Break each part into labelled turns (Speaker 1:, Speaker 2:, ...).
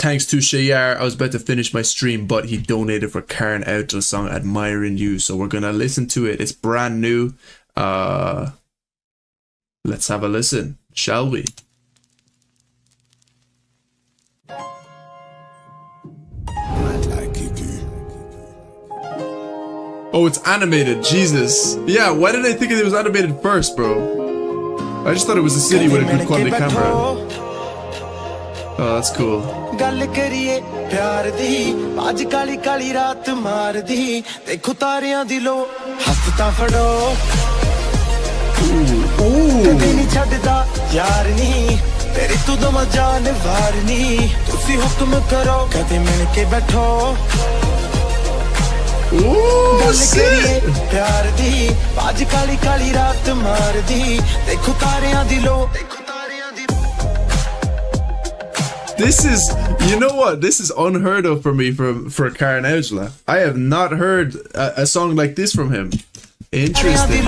Speaker 1: thanks to Shayar. I was about to finish my stream, but he donated for Karen Outla's song Admiring You. So we're gonna listen to it. It's brand new. Let's have a listen, shall we? Oh, it's animated. Jesus. Yeah, why did I think it was animated first, bro? I just thought it was a city with a good quality camera. Oh, that's cool. Ooh, shit. This is, you know what? This is unheard of for me for Karen Outla. I have not heard a song like this from him. Interesting.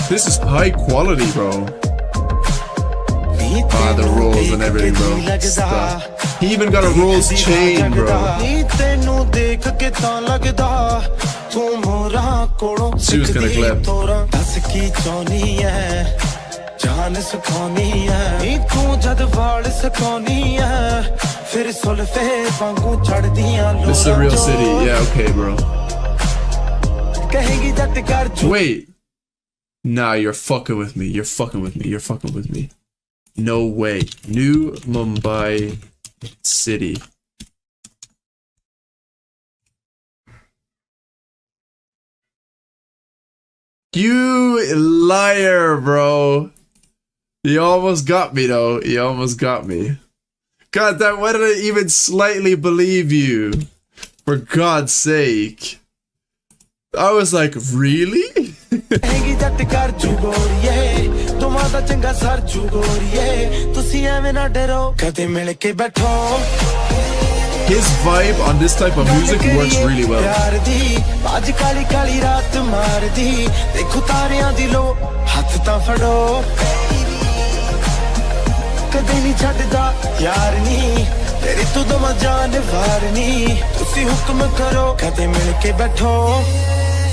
Speaker 1: This is high quality, bro. Ah, the rolls and everything, bro. Stop. He even got a rolls chain, bro. She was gonna clap. This is a real city. Yeah, okay, bro. Wait. Nah, you're fucking with me. You're fucking with me. You're fucking with me. No way. New Mumbai City. You liar, bro. You almost got me, though. You almost got me. God damn, why did I even slightly believe you? For God's sake. I was like, really? His vibe on this type of music works really well.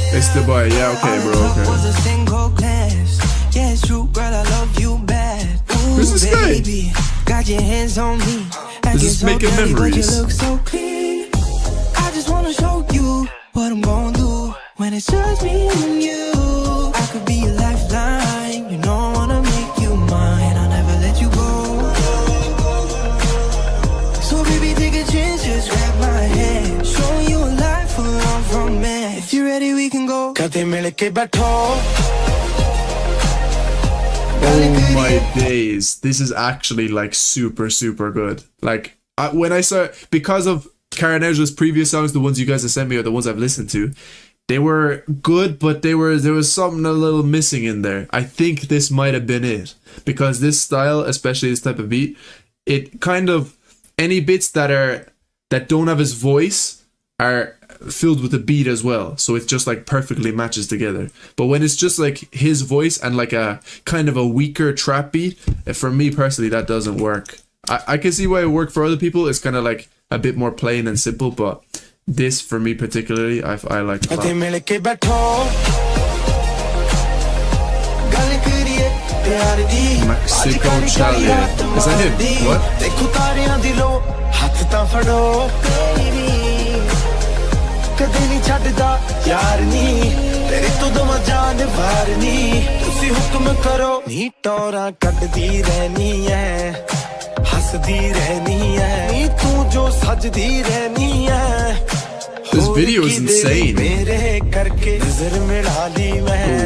Speaker 1: It's the boy, yeah, okay, bro, okay. Who's this guy? Got your hands on me. This is making memories. I just wanna show you what I'm gonna do when it's just me and you. I could be a lifeline, you know I wanna make you mine. I'll never let you go. So baby, take a chance, just grab my hand. Show you a life full of romance. If you're ready, we can go. Oh my days, this is actually like super good. Like when I saw, because of Karen Outla's previous songs, the ones you guys have sent me are the ones I've listened to, they were good, but there was something a little missing in there. I think this might have been it, because this style, especially this type of beat, it kind of, any bits that don't have his voice are filled with the beat as well, so it just like perfectly matches together. But when it's just like his voice and like a kind of a weaker trap beat, for me personally that doesn't work. I can see why it worked for other people. It's kind of like a bit more plain and simple, but this for me particularly I like it a lot. Mexico Charlie. Is that him? What? कदे नहीं छड्डदा यार नी तेरे तो दमा जान वार नी तुसी हुक्म करो नी टोरा कटदी रहनी है हंसदी रहनी है नी तू जो सजदी रहनी है This video is insane. मेरे करके नजर मिला ली मैं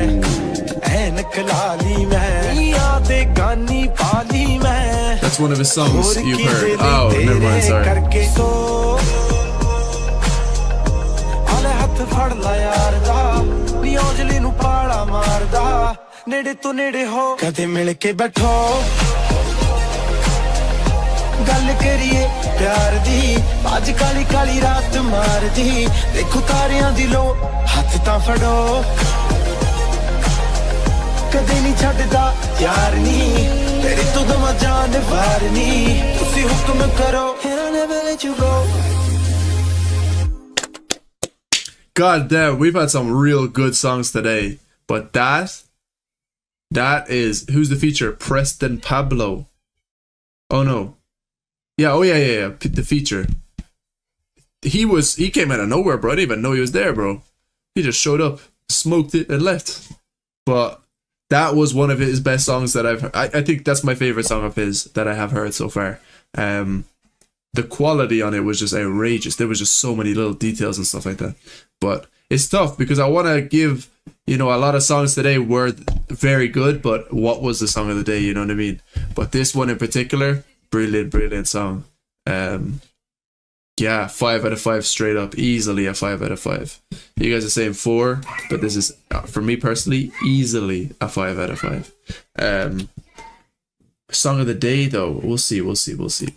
Speaker 1: ऐनक लाली मैं यादें गानी पाली मैं That's one of his songs you've heard. Oh, never mind, sorry. ਫੜ ਲਾ ਯਾਰ ਦਾ ਨੀ ਔਜਲੀ ਨੂੰ ਪਾਲਾ ਮਾਰਦਾ ਨੇੜੇ ਤੋਂ ਨੇੜੇ ਹੋ ਕਦੇ ਮਿਲ ਕੇ ਬੈਠੋ ਗੱਲ ਕਰੀਏ ਪਿਆਰ ਦੀ ਅੱਜ ਕਾਲੀ ਕਾਲੀ ਰਾਤ ਮਾਰਦੀ ਦੇਖੋ ਤਾਰਿਆਂ ਦੀ ਲੋ ਹੱਥ ਤਾਂ ਫੜੋ ਕਦੇ ਨਹੀਂ
Speaker 2: छड्डदा यार नी तेरी तो दमा जान वार नी तुसी हुक्म करो and I'll never let you go.
Speaker 1: God damn, we've had some real good songs today. But that is, who's the feature? Preston Pablo. Oh no. Yeah, oh yeah. The feature. He came out of nowhere, bro. I didn't even know he was there, bro. He just showed up, smoked it, and left. But that was one of his best songs that I've heard. I think that's my favorite song of his that I have heard so far. The quality on it was just outrageous. There was just so many little details and stuff like that. But it's tough because I want to give, a lot of songs today were very good, but what was the song of the day? You know what I mean? But this one in particular, brilliant song. Yeah, 5 out of 5 straight up. Easily a 5 out of 5. You guys are saying 4, but this is, for me personally, easily a 5 out of 5. Song of the day, though, we'll see. But